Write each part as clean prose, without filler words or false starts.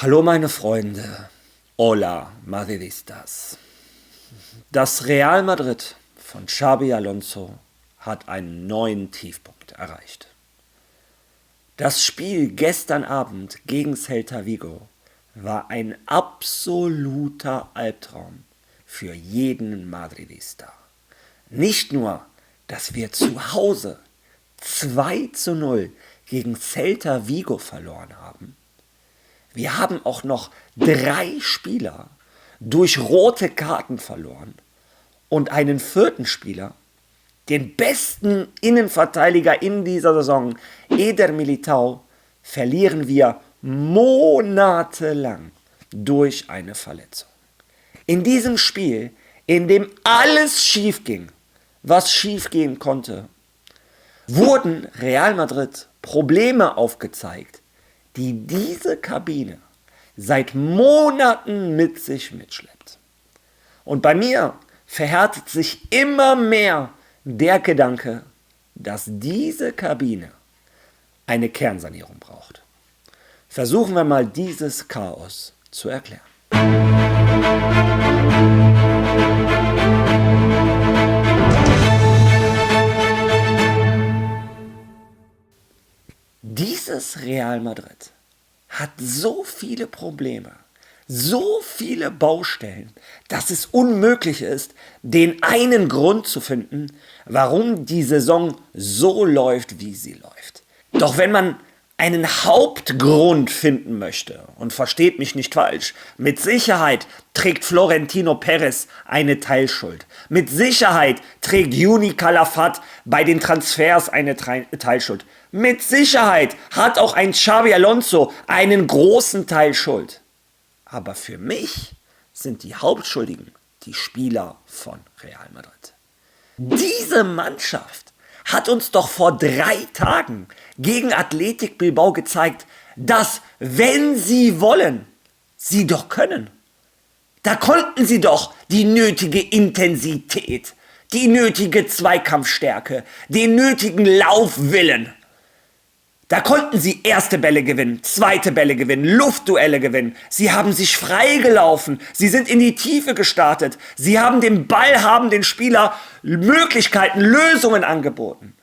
Hallo meine Freunde, hola Madridistas. Das Real Madrid von Xabi Alonso hat einen neuen Tiefpunkt erreicht. Das Spiel gestern Abend gegen Celta Vigo war ein absoluter Albtraum für jeden Madridista. Nicht nur, dass wir zu Hause 2:0 gegen Celta Vigo verloren haben, wir haben auch noch 3 Spieler durch rote Karten verloren und einen 4. Spieler, den besten Innenverteidiger in dieser Saison, Eder Militão, verlieren wir monatelang durch eine Verletzung. In diesem Spiel, in dem alles schief ging, was schief gehen konnte, wurden Real Madrid Probleme aufgezeigt, die diese Kabine seit Monaten mit sich mitschleppt. Und bei mir verhärtet sich immer mehr der Gedanke, dass diese Kabine eine Kernsanierung braucht. Versuchen wir mal dieses Chaos zu erklären. Dieses Real Madrid hat so viele Probleme, so viele Baustellen, dass es unmöglich ist, den einen Grund zu finden, warum die Saison so läuft, wie sie läuft. Doch wenn man einen Hauptgrund finden möchte, und versteht mich nicht falsch, mit Sicherheit trägt Florentino Perez eine Teilschuld. Mit Sicherheit trägt Juni Calafat bei den Transfers eine Teilschuld. Mit Sicherheit hat auch ein Xabi Alonso einen großen Teil Schuld. Aber für mich sind die Hauptschuldigen die Spieler von Real Madrid. Diese Mannschaft hat uns doch vor 3 Tagen gegen Athletic Bilbao gezeigt, dass, wenn sie wollen, sie doch können. Da konnten sie doch die nötige Intensität, die nötige Zweikampfstärke, den nötigen Laufwillen. Da konnten sie erste Bälle gewinnen, zweite Bälle gewinnen, Luftduelle gewinnen. Sie haben sich freigelaufen, sie sind in die Tiefe gestartet. Sie haben den Ball, haben den Spieler Möglichkeiten, Lösungen angeboten.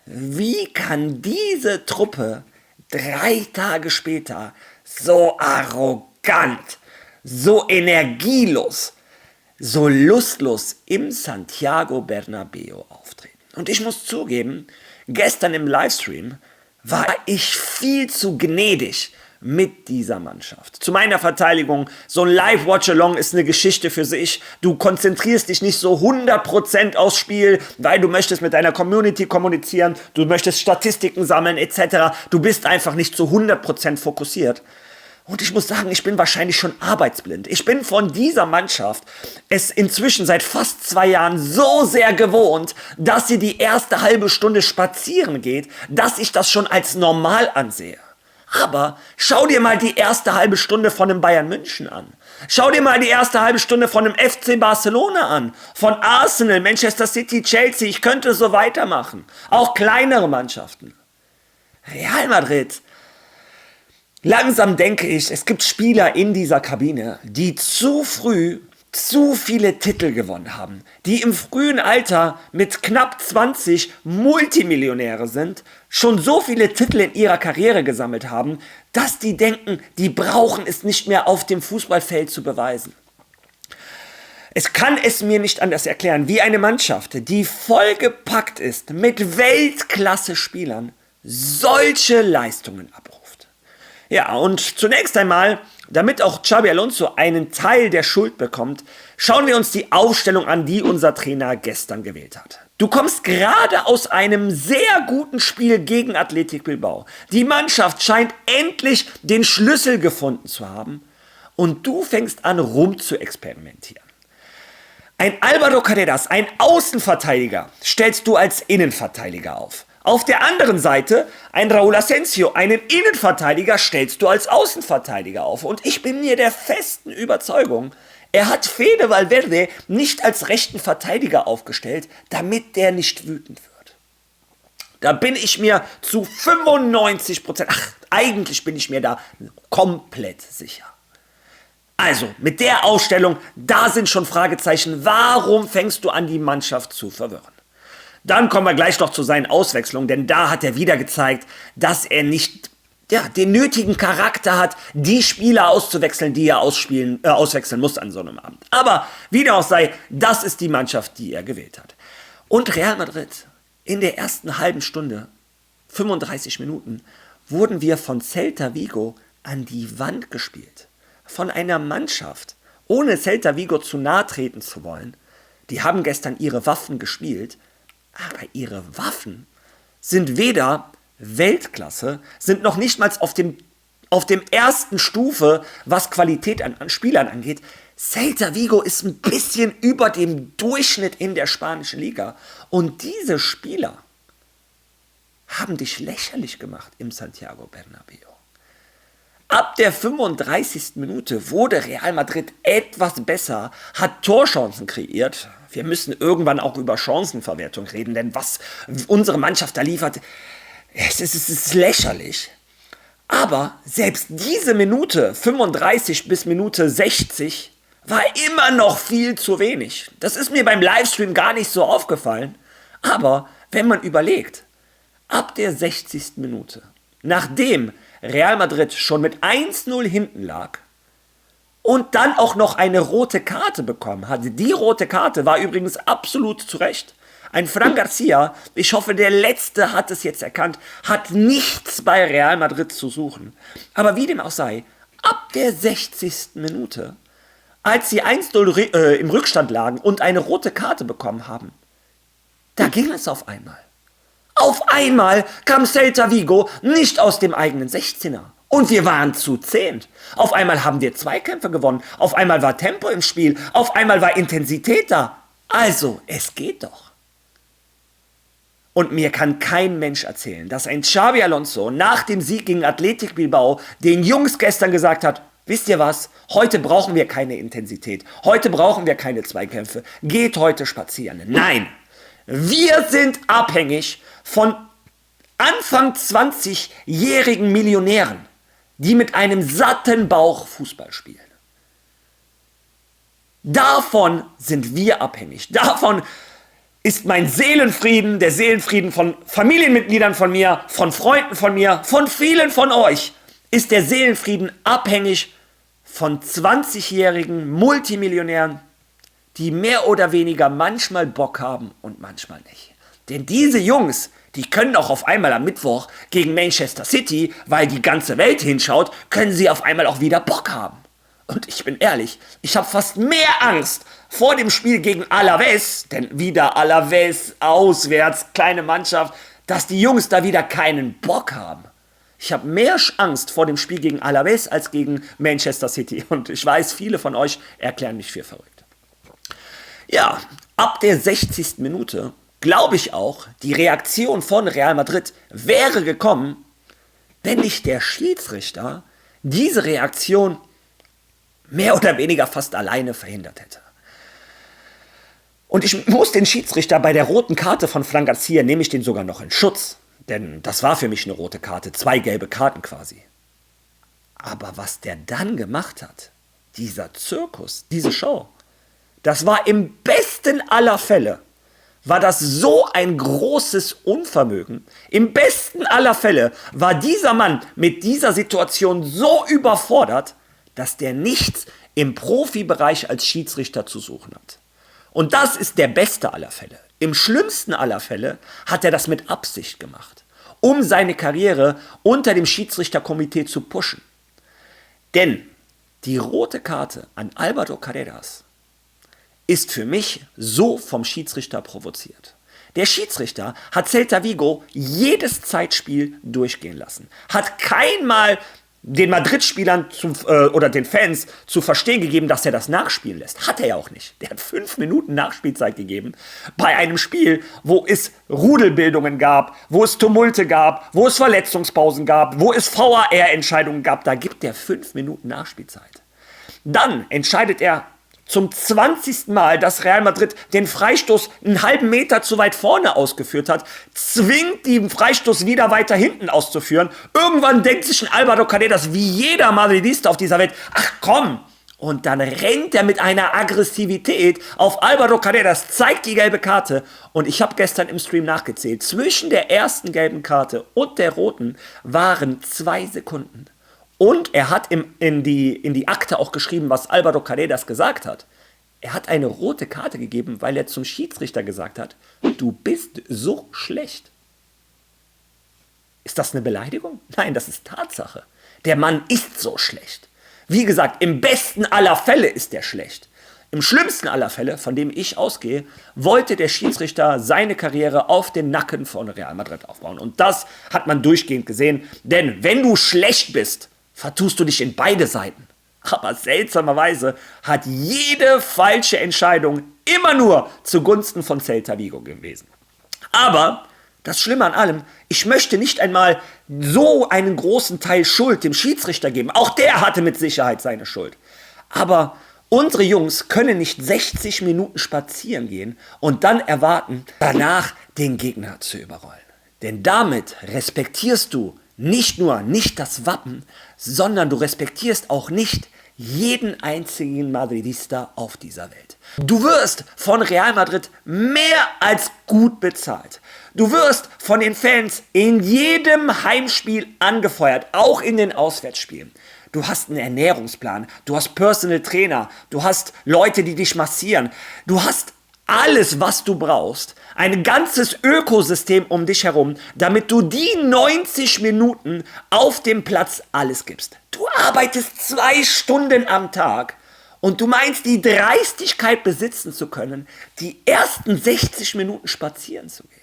Wie kann diese Truppe 3 Tage später so arrogant, so energielos, so lustlos im Santiago Bernabéu auftreten? Und ich muss zugeben, gestern im Livestream war ich viel zu gnädig mit dieser Mannschaft. Zu meiner Verteidigung, so ein Live-Watch-Along ist eine Geschichte für sich. Du konzentrierst dich nicht so 100% aufs Spiel, weil du möchtest mit deiner Community kommunizieren, du möchtest Statistiken sammeln etc. Du bist einfach nicht zu 100% fokussiert. Und ich muss sagen, ich bin wahrscheinlich schon arbeitsblind. Ich bin von dieser Mannschaft es inzwischen seit fast 2 Jahren so sehr gewohnt, dass sie die erste halbe Stunde spazieren geht, dass ich das schon als normal ansehe. Aber schau dir mal die erste halbe Stunde von dem Bayern München an. Schau dir mal die erste halbe Stunde von dem FC Barcelona an. Von Arsenal, Manchester City, Chelsea. Ich könnte so weitermachen. Auch kleinere Mannschaften. Real Madrid. Langsam denke ich, es gibt Spieler in dieser Kabine, die zu früh zu viele Titel gewonnen haben, die im frühen Alter mit knapp 20 Multimillionäre sind, schon so viele Titel in ihrer Karriere gesammelt haben, dass die denken, die brauchen es nicht mehr auf dem Fußballfeld zu beweisen. Ich kann es mir nicht anders erklären, wie eine Mannschaft, die vollgepackt ist mit Weltklasse-Spielern, solche Leistungen abruft. Ja, und zunächst einmal, damit auch Xabi Alonso einen Teil der Schuld bekommt, schauen wir uns die Aufstellung an, die unser Trainer gestern gewählt hat. Du kommst gerade aus einem sehr guten Spiel gegen Athletic Bilbao. Die Mannschaft scheint endlich den Schlüssel gefunden zu haben und du fängst an, rum zu experimentieren. Ein Álvaro Carreras, ein Außenverteidiger, stellst du als Innenverteidiger auf. Auf der anderen Seite, ein Raúl Asensio, einen Innenverteidiger, stellst du als Außenverteidiger auf. Und ich bin mir der festen Überzeugung, er hat Fede Valverde nicht als rechten Verteidiger aufgestellt, damit der nicht wütend wird. Da bin ich mir zu 95%, eigentlich bin ich mir da komplett sicher. Also, mit der Ausstellung, da sind schon Fragezeichen. Warum fängst du an, die Mannschaft zu verwirren? Dann kommen wir gleich noch zu seinen Auswechslungen, denn da hat er wieder gezeigt, dass er nicht den nötigen Charakter hat, die Spieler auszuwechseln, die er auswechseln muss an so einem Abend. Aber wie dem auch sei, das ist die Mannschaft, die er gewählt hat. Und Real Madrid, in der ersten halben Stunde, 35 Minuten, wurden wir von Celta Vigo an die Wand gespielt. Von einer Mannschaft, ohne Celta Vigo zu nahe treten zu wollen. Die haben gestern ihre Waffen gespielt, aber ihre Waffen sind weder Weltklasse, sind noch nicht mal auf dem ersten Stufe, was Qualität an Spielern angeht. Celta Vigo ist ein bisschen über dem Durchschnitt in der spanischen Liga. Und diese Spieler haben dich lächerlich gemacht im Santiago Bernabéu. Ab der 35. Minute wurde Real Madrid etwas besser, hat Torchancen kreiert. Wir müssen irgendwann auch über Chancenverwertung reden, denn was unsere Mannschaft da liefert, es ist lächerlich. Aber selbst diese Minute, 35 bis Minute 60, war immer noch viel zu wenig. Das ist mir beim Livestream gar nicht so aufgefallen. Aber wenn man überlegt, ab der 60. Minute, nachdem Real Madrid schon mit 1-0 hinten lag und dann auch noch eine rote Karte bekommen hat. Die rote Karte war übrigens absolut zu Recht. Ein Fran Garcia, ich hoffe, der Letzte hat es jetzt erkannt, hat nichts bei Real Madrid zu suchen. Aber wie dem auch sei, ab der 60. Minute, als sie 1-0 im Rückstand lagen und eine rote Karte bekommen haben, da ging es auf einmal. Auf einmal kam Celta Vigo nicht aus dem eigenen 16er. Und wir waren zu 10. Auf einmal haben wir Zweikämpfe gewonnen. Auf einmal war Tempo im Spiel. Auf einmal war Intensität da. Also, es geht doch. Und mir kann kein Mensch erzählen, dass ein Xabi Alonso nach dem Sieg gegen Athletic Bilbao den Jungs gestern gesagt hat, wisst ihr was, heute brauchen wir keine Intensität. Heute brauchen wir keine Zweikämpfe. Geht heute spazieren. Nein. Wir sind abhängig von Anfang 20-jährigen Millionären, die mit einem satten Bauch Fußball spielen. Davon sind wir abhängig. Davon ist mein Seelenfrieden, der Seelenfrieden von Familienmitgliedern von mir, von Freunden von mir, von vielen von euch, ist der Seelenfrieden abhängig von 20-jährigen Multimillionären, die mehr oder weniger manchmal Bock haben und manchmal nicht. Denn diese Jungs, die können auch auf einmal am Mittwoch gegen Manchester City, weil die ganze Welt hinschaut, können sie auf einmal auch wieder Bock haben. Und ich bin ehrlich, ich habe fast mehr Angst vor dem Spiel gegen Alavés, denn wieder Alavés auswärts, kleine Mannschaft, dass die Jungs da wieder keinen Bock haben. Ich habe mehr Angst vor dem Spiel gegen Alavés als gegen Manchester City. Und ich weiß, viele von euch erklären mich für verrückt. Ja, ab der 60. Minute glaube ich auch, die Reaktion von Real Madrid wäre gekommen, wenn nicht der Schiedsrichter diese Reaktion mehr oder weniger fast alleine verhindert hätte. Und ich muss den Schiedsrichter bei der roten Karte von Fran Garcia, nehme ich den sogar noch in Schutz. Denn das war für mich eine rote Karte, 2 gelbe Karten quasi. Aber was der dann gemacht hat, dieser Zirkus, diese Show, das war im besten aller Fälle, war das so ein großes Unvermögen. Im besten aller Fälle war dieser Mann mit dieser Situation so überfordert, dass der nichts im Profibereich als Schiedsrichter zu suchen hat. Und das ist der beste aller Fälle. Im schlimmsten aller Fälle hat er das mit Absicht gemacht, um seine Karriere unter dem Schiedsrichterkomitee zu pushen. Denn die rote Karte an Alvaro Carreras ist für mich so vom Schiedsrichter provoziert. Der Schiedsrichter hat Celta Vigo jedes Zeitspiel durchgehen lassen. Hat keinmal den Madrid-Spielern oder den Fans zu verstehen gegeben, dass er das nachspielen lässt. Hat er ja auch nicht. Der hat 5 Minuten Nachspielzeit gegeben bei einem Spiel, wo es Rudelbildungen gab, wo es Tumulte gab, wo es Verletzungspausen gab, wo es VAR-Entscheidungen gab. Da gibt er 5 Minuten Nachspielzeit. Dann entscheidet er zum 20. Mal, dass Real Madrid den Freistoß einen halben Meter zu weit vorne ausgeführt hat, zwingt den Freistoß wieder weiter hinten auszuführen. Irgendwann denkt sich ein Álvaro Carreras, wie jeder Madridista auf dieser Welt, ach komm, und dann rennt er mit einer Aggressivität auf Álvaro Carreras, zeigt die gelbe Karte. Und ich habe gestern im Stream nachgezählt, zwischen der ersten gelben Karte und der roten waren 2 Sekunden. Und er hat in die Akte auch geschrieben, was Álvaro Carreras gesagt hat. Er hat eine rote Karte gegeben, weil er zum Schiedsrichter gesagt hat, du bist so schlecht. Ist das eine Beleidigung? Nein, das ist Tatsache. Der Mann ist so schlecht. Wie gesagt, im besten aller Fälle ist er schlecht. Im schlimmsten aller Fälle, von dem ich ausgehe, wollte der Schiedsrichter seine Karriere auf den Nacken von Real Madrid aufbauen. Und das hat man durchgehend gesehen. Denn wenn du schlecht bist, vertust du dich in beide Seiten. Aber seltsamerweise hat jede falsche Entscheidung immer nur zugunsten von Celta Vigo gewesen. Aber das Schlimme an allem, ich möchte nicht einmal so einen großen Teil Schuld dem Schiedsrichter geben. Auch der hatte mit Sicherheit seine Schuld. Aber unsere Jungs können nicht 60 Minuten spazieren gehen und dann erwarten, danach den Gegner zu überrollen. Denn damit respektierst du nicht nur nicht das Wappen, sondern du respektierst auch nicht jeden einzigen Madridista auf dieser Welt. Du wirst von Real Madrid mehr als gut bezahlt. Du wirst von den Fans in jedem Heimspiel angefeuert, auch in den Auswärtsspielen. Du hast einen Ernährungsplan, du hast Personal Trainer, du hast Leute, die dich massieren. Du hast alles, was du brauchst, ein ganzes Ökosystem um dich herum, damit du die 90 Minuten auf dem Platz alles gibst. Du arbeitest 2 Stunden am Tag und du meinst, die Dreistigkeit besitzen zu können, die ersten 60 Minuten spazieren zu gehen.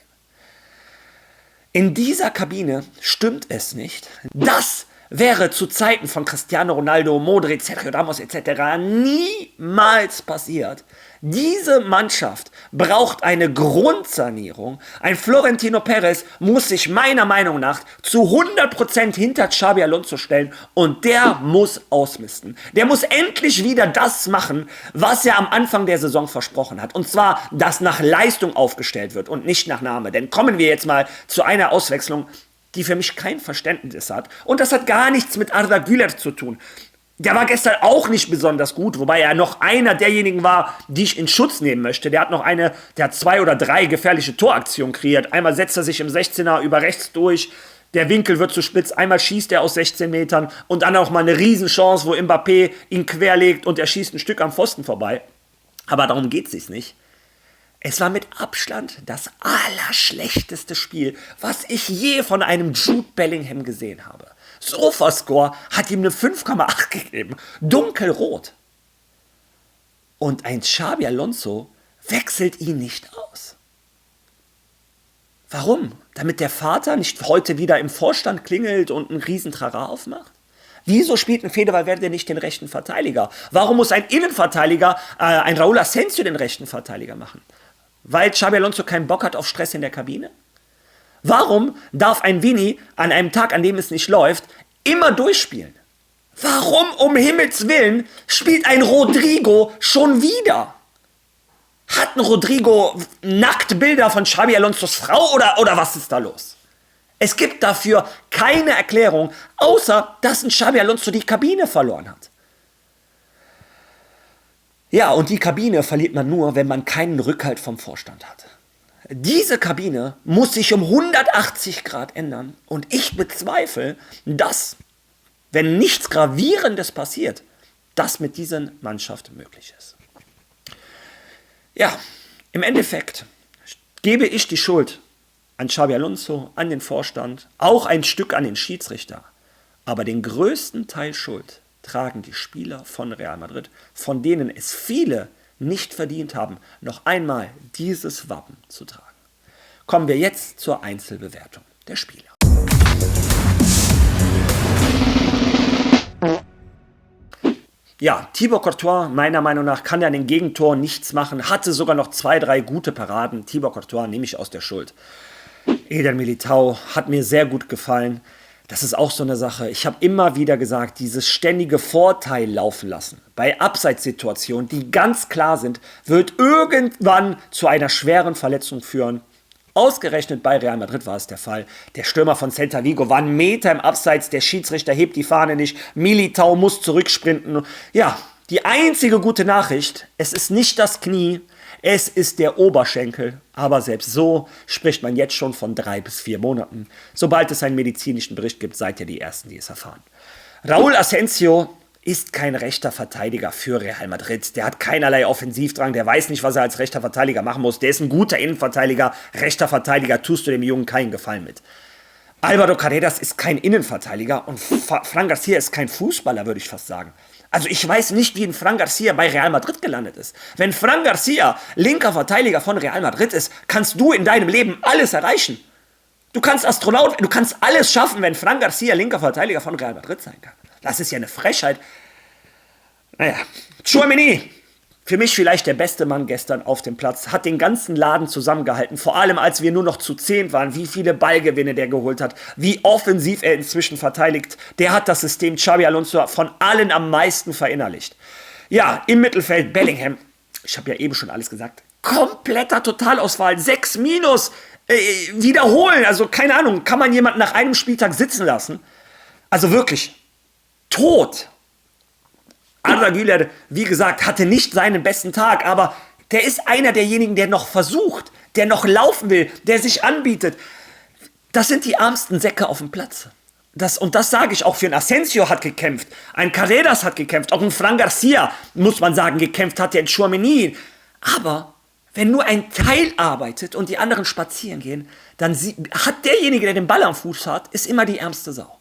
In dieser Kabine stimmt es nicht. Das wäre zu Zeiten von Cristiano Ronaldo, Modric, Sergio Ramos etc. niemals passiert. Diese Mannschaft braucht eine Grundsanierung. Ein Florentino Perez muss sich meiner Meinung nach zu 100% hinter Xabi Alonso stellen und der muss ausmisten. Der muss endlich wieder das machen, was er am Anfang der Saison versprochen hat. Und zwar, dass nach Leistung aufgestellt wird und nicht nach Name. Denn kommen wir jetzt mal zu einer Auswechslung, die für mich kein Verständnis hat. Und das hat gar nichts mit Arda Güler zu tun. Der war gestern auch nicht besonders gut, wobei er noch einer derjenigen war, die ich in Schutz nehmen möchte. Der hat 2 oder 3 gefährliche Toraktionen kreiert. Einmal setzt er sich im 16er über rechts durch, der Winkel wird zu spitz, einmal schießt er aus 16 Metern und dann auch mal eine Riesenchance, wo Mbappé ihn querlegt und er schießt ein Stück am Pfosten vorbei. Aber darum geht es sich nicht. Es war mit Abstand das allerschlechteste Spiel, was ich je von einem Jude Bellingham gesehen habe. Sofascore hat ihm eine 5,8 gegeben. Dunkelrot. Und ein Xabi Alonso wechselt ihn nicht aus. Warum? Damit der Vater nicht heute wieder im Vorstand klingelt und einen riesen Trara aufmacht? Wieso spielt ein Fede Valverde nicht den rechten Verteidiger? Warum muss ein Innenverteidiger, ein Raúl Asensio den rechten Verteidiger machen? Weil Xabi Alonso keinen Bock hat auf Stress in der Kabine? Warum darf ein Vini an einem Tag, an dem es nicht läuft, immer durchspielen? Warum um Himmels Willen spielt ein Rodrigo schon wieder? Hat ein Rodrigo Nacktbilder von Xabi Alonsos Frau oder was ist da los? Es gibt dafür keine Erklärung, außer dass ein Xabi Alonso die Kabine verloren hat. Ja, und die Kabine verliert man nur, wenn man keinen Rückhalt vom Vorstand hat. Diese Kabine muss sich um 180 Grad ändern und ich bezweifle, dass, wenn nichts Gravierendes passiert, das mit dieser Mannschaft möglich ist. Ja, im Endeffekt gebe ich die Schuld an Xabi Alonso, an den Vorstand, auch ein Stück an den Schiedsrichter. Aber den größten Teil Schuld tragen die Spieler von Real Madrid, von denen es viele nicht verdient haben, noch einmal dieses Wappen zu tragen. Kommen wir jetzt zur Einzelbewertung der Spieler. Ja, Thibaut Courtois, meiner Meinung nach, kann ja an den Gegentoren nichts machen, hatte sogar noch 2, 3 gute Paraden. Thibaut Courtois nehme ich aus der Schuld. Eder Militao hat mir sehr gut gefallen. Das ist auch so eine Sache. Ich habe immer wieder gesagt, dieses ständige Vorteil laufen lassen bei Abseitssituationen, die ganz klar sind, wird irgendwann zu einer schweren Verletzung führen. Ausgerechnet bei Real Madrid war es der Fall. Der Stürmer von Celta Vigo war 1 Meter im Abseits, der Schiedsrichter hebt die Fahne nicht, Militao muss zurücksprinten. Ja, die einzige gute Nachricht, es ist nicht das Knie, es ist der Oberschenkel, aber selbst so spricht man jetzt schon von 3 bis 4 Monaten. Sobald es einen medizinischen Bericht gibt, seid ihr die Ersten, die es erfahren. Raúl Asensio ist kein rechter Verteidiger für Real Madrid. Der hat keinerlei Offensivdrang, der weiß nicht, was er als rechter Verteidiger machen muss. Der ist ein guter Innenverteidiger, rechter Verteidiger, tust du dem Jungen keinen Gefallen mit. Álvaro Carreras ist kein Innenverteidiger und Fran Garcia ist kein Fußballer, würde ich fast sagen. Also ich weiß nicht, wie ein Fran Garcia bei Real Madrid gelandet ist. Wenn Fran Garcia linker Verteidiger von Real Madrid ist, kannst du in deinem Leben alles erreichen. Du kannst Astronaut, du kannst alles schaffen, wenn Fran Garcia linker Verteidiger von Real Madrid sein kann. Das ist ja eine Frechheit. Naja, Tchouaméni, für mich vielleicht der beste Mann gestern auf dem Platz, hat den ganzen Laden zusammengehalten, vor allem als wir nur noch zu 10 waren, wie viele Ballgewinne der geholt hat, wie offensiv er inzwischen verteidigt. Der hat das System Xabi Alonso von allen am meisten verinnerlicht. Ja, im Mittelfeld Bellingham, ich habe ja eben schon alles gesagt, kompletter Totalausfall, 6 minus, wiederholen, also keine Ahnung, kann man jemanden nach einem Spieltag sitzen lassen? Also wirklich, tot. Arda Güler, wie gesagt, hatte nicht seinen besten Tag, aber der ist einer derjenigen, der noch versucht, der noch laufen will, der sich anbietet. Das sind die ärmsten Säcke auf dem Platz. Und das sage ich auch, für ein Asensio hat gekämpft, ein Carreras hat gekämpft, auch ein Fran Garcia, muss man sagen, gekämpft hat, der in Tchouaméni. Aber wenn nur ein Teil arbeitet und die anderen spazieren gehen, dann hat derjenige, der den Ball am Fuß hat, ist immer die ärmste Sau.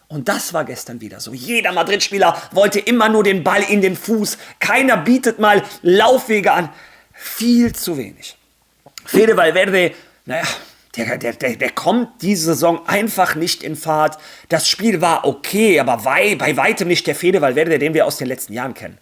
Und das war gestern wieder so. Jeder Madrid-Spieler wollte immer nur den Ball in den Fuß. Keiner bietet mal Laufwege an. Viel zu wenig. Fede Valverde, naja, der kommt diese Saison einfach nicht in Fahrt. Das Spiel war okay, aber bei weitem nicht der Fede Valverde, den wir aus den letzten Jahren kennen.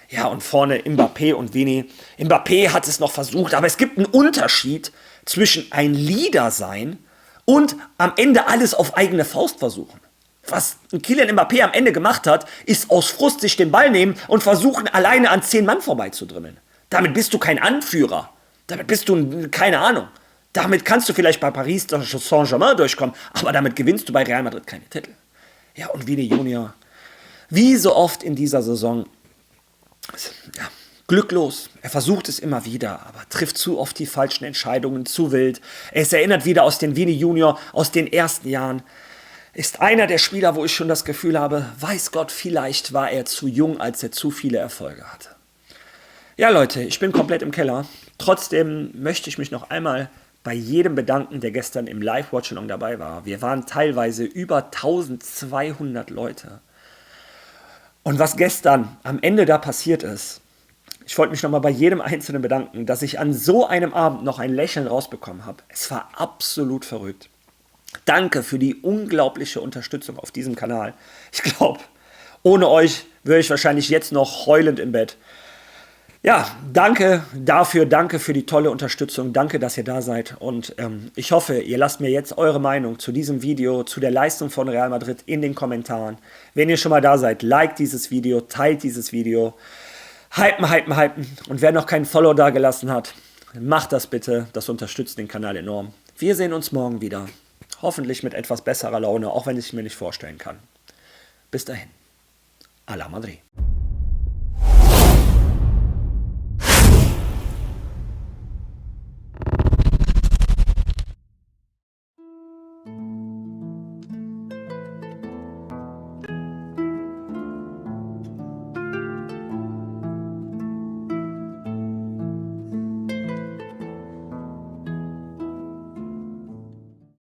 Ja, und vorne Mbappé und Vini. Mbappé hat es noch versucht, aber es gibt einen Unterschied zwischen ein Leader sein und am Ende alles auf eigene Faust versuchen. Was Kylian Mbappé am Ende gemacht hat, ist aus Frust sich den Ball nehmen und versuchen, alleine an 10 Mann vorbeizudrimmeln. Damit bist du kein Anführer. Damit bist du, keine Ahnung. Damit kannst du vielleicht bei Paris Saint-Germain durchkommen, aber damit gewinnst du bei Real Madrid keine Titel. Ja, und Vini Junior, wie so oft in dieser Saison, ja, glücklos. Er versucht es immer wieder, aber trifft zu oft die falschen Entscheidungen, zu wild. Es erinnert wieder aus den Vini Junior, aus den ersten Jahren. Ist einer der Spieler, wo ich schon das Gefühl habe, weiß Gott, vielleicht war er zu jung, als er zu viele Erfolge hatte. Ja, Leute, ich bin komplett im Keller. Trotzdem möchte ich mich noch einmal bei jedem bedanken, der gestern im Live-Watchalong dabei war. Wir waren teilweise über 1200 Leute. Und was gestern am Ende da passiert ist, ich wollte mich nochmal bei jedem Einzelnen bedanken, dass ich an so einem Abend noch ein Lächeln rausbekommen habe. Es war absolut verrückt. Danke für die unglaubliche Unterstützung auf diesem Kanal. Ich glaube, ohne euch wäre ich wahrscheinlich jetzt noch heulend im Bett. Ja, danke dafür, danke für die tolle Unterstützung, danke, dass ihr da seid und ich hoffe, ihr lasst mir jetzt eure Meinung zu diesem Video, zu der Leistung von Real Madrid in den Kommentaren. Wenn ihr schon mal da seid, liked dieses Video, teilt dieses Video, hypen und wer noch keinen Follow da gelassen hat, macht das bitte, das unterstützt den Kanal enorm. Wir sehen uns morgen wieder. Hoffentlich mit etwas besserer Laune, auch wenn ich es mir nicht vorstellen kann. Bis dahin. A la Madrid.